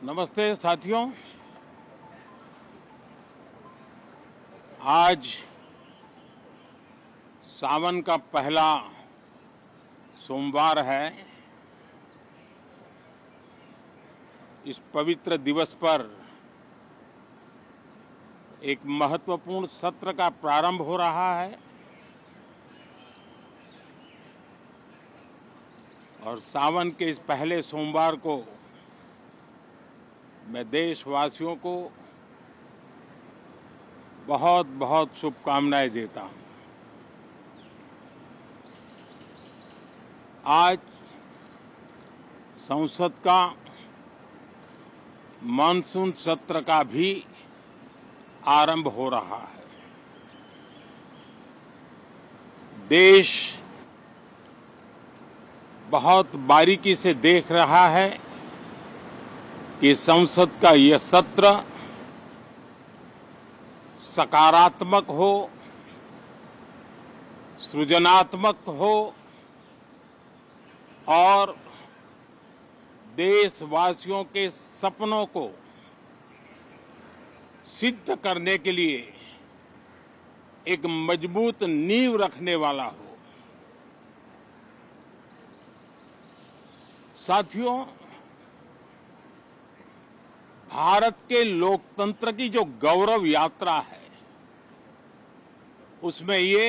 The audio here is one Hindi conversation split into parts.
नमस्ते साथियों। आज सावन का पहला सोमवार है। इस पवित्र दिवस पर एक महत्वपूर्ण सत्र का प्रारंभ हो रहा है और सावन के इस पहले सोमवार को मैं देशवासियों को बहुत बहुत शुभकामनाएं देता हूं। आज संसद का मानसून सत्र का भी आरंभ हो रहा है। देश बहुत बारीकी से देख रहा है कि संसद का यह सत्र सकारात्मक हो, सृजनात्मक हो और देशवासियों के सपनों को सिद्ध करने के लिए एक मजबूत नींव रखने वाला हो। साथियों, भारत के लोकतंत्र की जो गौरव यात्रा है उसमें ये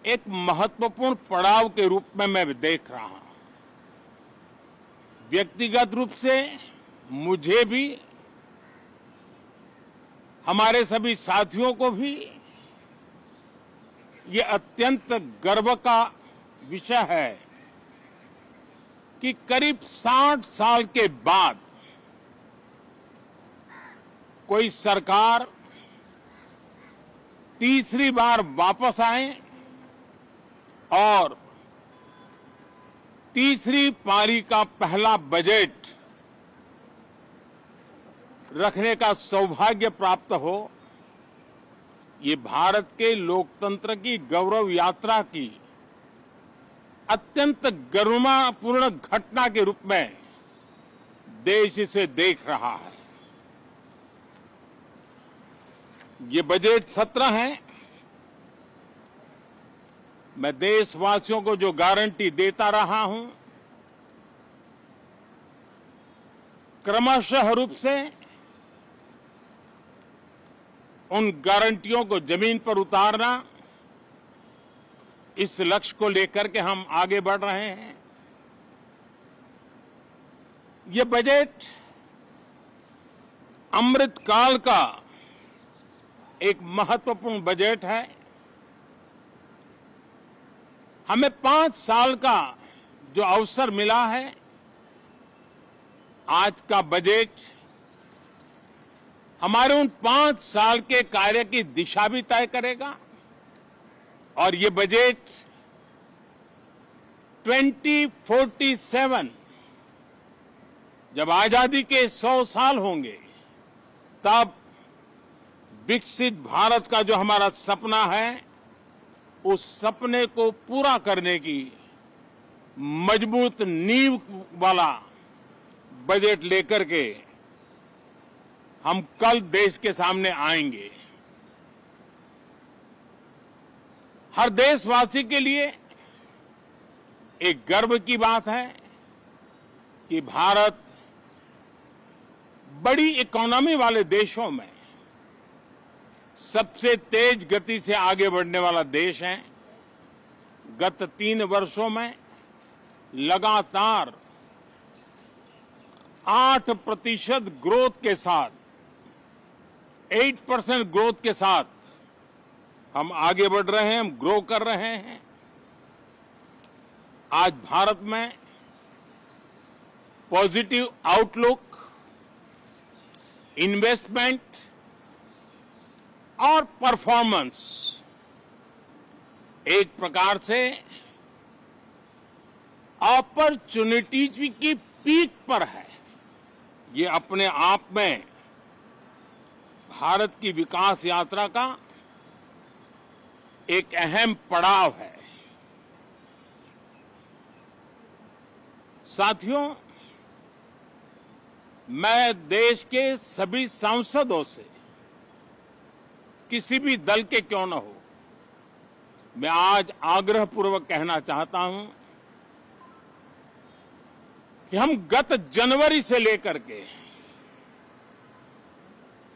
एक महत्वपूर्ण पड़ाव के रूप में मैं देख रहा हूं। व्यक्तिगत रूप से मुझे भी, हमारे सभी साथियों को भी ये अत्यंत गर्व का विषय है कि करीब 60 साल के बाद कोई सरकार तीसरी बार वापस आए और तीसरी पारी का पहला बजट रखने का सौभाग्य प्राप्त हो। ये भारत के लोकतंत्र की गौरव यात्रा की अत्यंत गरिमापूर्ण घटना के रूप में देश इसे देख रहा है। ये बजट सत्र है। मैं देशवासियों को जो गारंटी देता रहा हूं, क्रमशः रूप से उन गारंटियों को जमीन पर उतारना, इस लक्ष्य को लेकर के हम आगे बढ़ रहे हैं। ये बजट अमृतकाल का एक महत्वपूर्ण बजट है। हमें 5 साल का जो अवसर मिला है, आज का बजट हमारे उन 5 साल के कार्य की दिशा भी तय करेगा और ये बजट 2047 जब आजादी के 100 साल होंगे तब विकसित भारत का जो हमारा सपना है, उस सपने को पूरा करने की मजबूत नींव वाला बजट लेकर के हम कल देश के सामने आएंगे। हर देशवासी के लिए एक गर्व की बात है कि भारत बड़ी इकोनॉमी वाले देशों में सबसे तेज गति से आगे बढ़ने वाला देश है। गत 3 वर्षों में लगातार 8% ग्रोथ के साथ, 8% ग्रोथ के साथ हम आगे बढ़ रहे हैं, हम ग्रो कर रहे हैं। आज भारत में पॉजिटिव आउटलुक, इन्वेस्टमेंट और परफॉर्मेंस एक प्रकार से अपॉर्चुनिटीज की पीक पर है। ये अपने आप में भारत की विकास यात्रा का एक अहम पड़ाव है। साथियों, मैं देश के सभी सांसदों से, किसी भी दल के क्यों न हो, मैं आज आग्रहपूर्वक कहना चाहता हूं कि हम गत जनवरी से लेकर के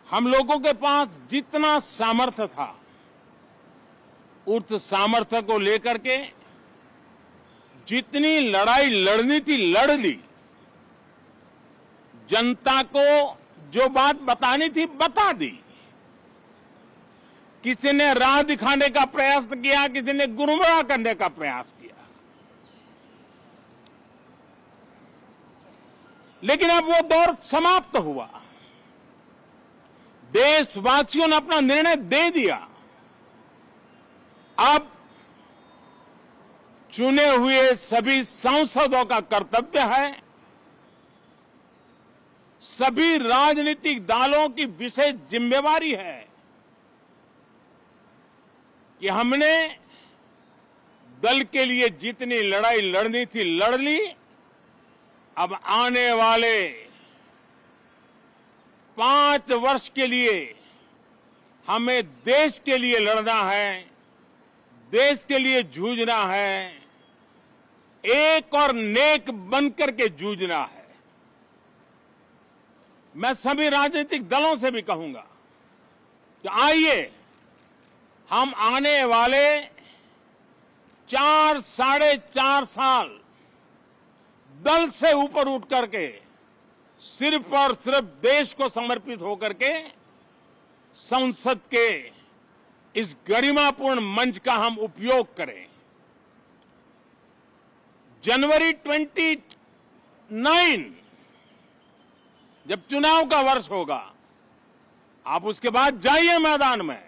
हम लोगों के पास जितना सामर्थ्य था, उस सामर्थ्य को लेकर के जितनी लड़ाई लड़नी थी लड़ ली। जनता को जो बात बतानी थी बता दी। किसी ने राह दिखाने का प्रयास किया, किसी ने गुमराह करने का प्रयास किया, लेकिन अब वो दौर समाप्त हुआ। देशवासियों ने अपना निर्णय दे दिया। अब चुने हुए सभी सांसदों का कर्तव्य है, सभी राजनीतिक दलों की विशेष जिम्मेवारी है कि हमने दल के लिए जितनी लड़ाई लड़नी थी लड़ ली। अब आने वाले 5 वर्ष के लिए हमें देश के लिए लड़ना है, देश के लिए जूझना है, एक और नेक बनकर के जूझना है। मैं सभी राजनीतिक दलों से भी कहूंगा कि आइए हम आने वाले 4 साढ़े 4 साल दल से ऊपर उठ करके सिर्फ और सिर्फ देश को समर्पित होकर के संसद के इस गरिमापूर्ण मंच का हम उपयोग करें। जनवरी 29 जब चुनाव का वर्ष होगा, आप उसके बाद जाइए मैदान में,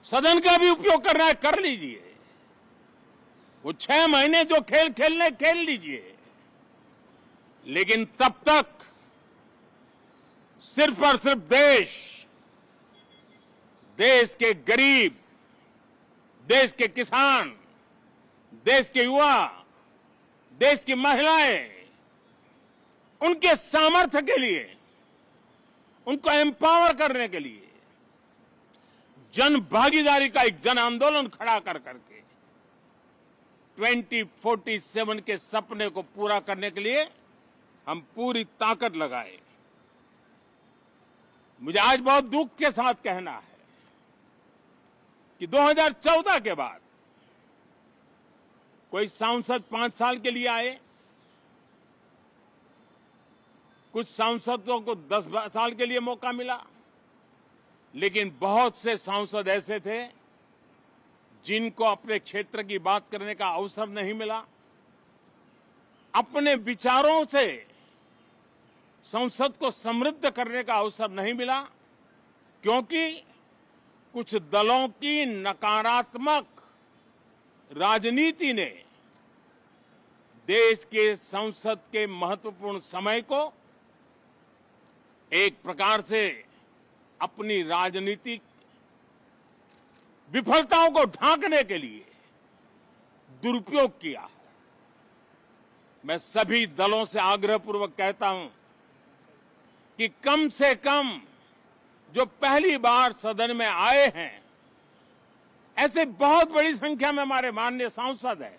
सदन का भी उपयोग करना है कर लीजिए। वो 6 महीने जो खेल खेलने खेल लीजिए, लेकिन तब तक सिर्फ और सिर्फ देश के गरीब, देश के किसान, देश के युवा, देश की महिलाएं, उनके सामर्थ्य के लिए, उनको एम्पावर करने के लिए जन भागीदारी का एक जन आंदोलन खड़ा कर करके 2047 के सपने को पूरा करने के लिए हम पूरी ताकत लगाए। मुझे आज बहुत दुख के साथ कहना है कि 2014 के बाद कोई सांसद 5 साल के लिए आए, कुछ सांसदों को 10 साल के लिए मौका मिला, लेकिन बहुत से सांसद ऐसे थे जिनको अपने क्षेत्र की बात करने का अवसर नहीं मिला, अपने विचारों से संसद को समृद्ध करने का अवसर नहीं मिला, क्योंकि कुछ दलों की नकारात्मक राजनीति ने देश के संसद के महत्वपूर्ण समय को एक प्रकार से अपनी राजनीतिक विफलताओं को ढांकने के लिए दुरुपयोग किया है। मैं सभी दलों से आग्रहपूर्वक कहता हूं कि कम से कम जो पहली बार सदन में आए हैं, ऐसे बहुत बड़ी संख्या में हमारे माननीय सांसद हैं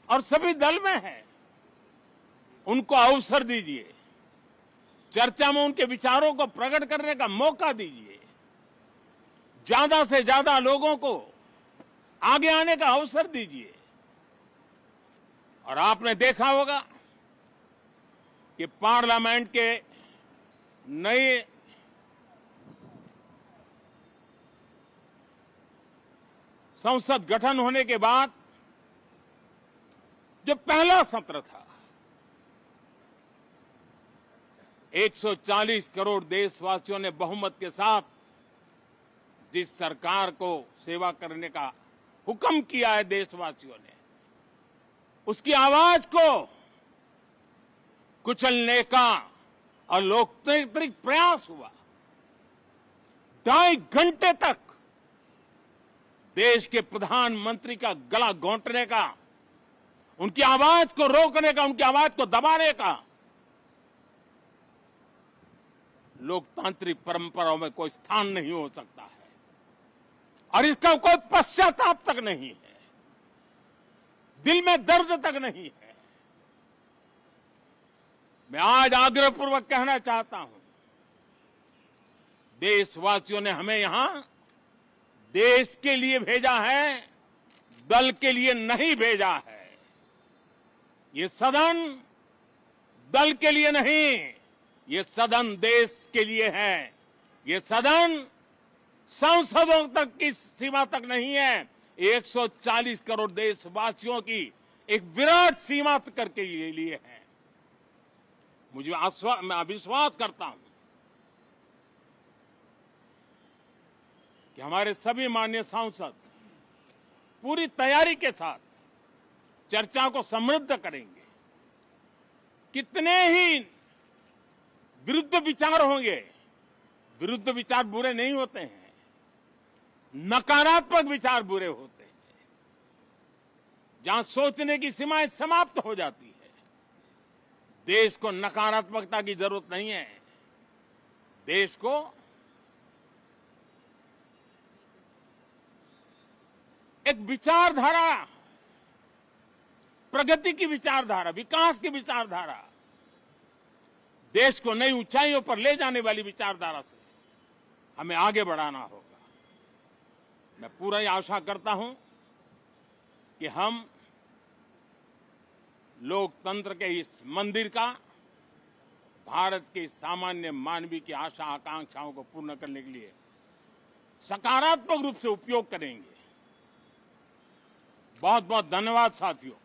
और सभी दल में हैं, उनको अवसर दीजिए, चर्चा में उनके विचारों को प्रकट करने का मौका दीजिए, ज्यादा से ज्यादा लोगों को आगे आने का अवसर दीजिए। और आपने देखा होगा कि पार्लियामेंट के नए संसद गठन होने के बाद जो पहला सत्र था, 140 करोड़ देशवासियों ने बहुमत के साथ जिस सरकार को सेवा करने का हुक्म किया है देशवासियों ने, उसकी आवाज को कुचलने का अलोकतांत्रिक प्रयास हुआ। 2.5 घंटे तक देश के प्रधानमंत्री का गला घोंटने का, उनकी आवाज को रोकने का, उनकी आवाज को दबाने का लोकतांत्रिक परंपराओं में कोई स्थान नहीं हो सकता है और इसका कोई पश्चाताप तक नहीं है, दिल में दर्द तक नहीं है। मैं आज आग्रहपूर्वक कहना चाहता हूं, देशवासियों ने हमें यहां देश के लिए भेजा है, दल के लिए नहीं भेजा है। ये सदन दल के लिए नहीं, ये सदन देश के लिए है। ये सदन सांसदों तक की सीमा तक नहीं है, 140 करोड़ देशवासियों की एक विराट सीमा तक के लिए है। मैं विश्वास करता हूं कि हमारे सभी माननीय सांसद पूरी तैयारी के साथ चर्चा को समृद्ध करेंगे। कितने ही विरुद्ध विचार होंगे, विरुद्ध विचार बुरे नहीं होते हैं, नकारात्मक विचार बुरे होते हैं। जहां सोचने की सीमाएं समाप्त हो जाती है, देश को नकारात्मकता की जरूरत नहीं है। देश को एक विचारधारा, प्रगति की विचारधारा, विकास की विचारधारा, देश को नई ऊंचाइयों पर ले जाने वाली विचारधारा से हमें आगे बढ़ाना होगा। मैं पूरा आशा करता हूं कि हम लोकतंत्र के इस मंदिर का भारत के सामान्य मानवीय की आशा आकांक्षाओं को पूर्ण करने के लिए सकारात्मक रूप से उपयोग करेंगे। बहुत बहुत धन्यवाद साथियों।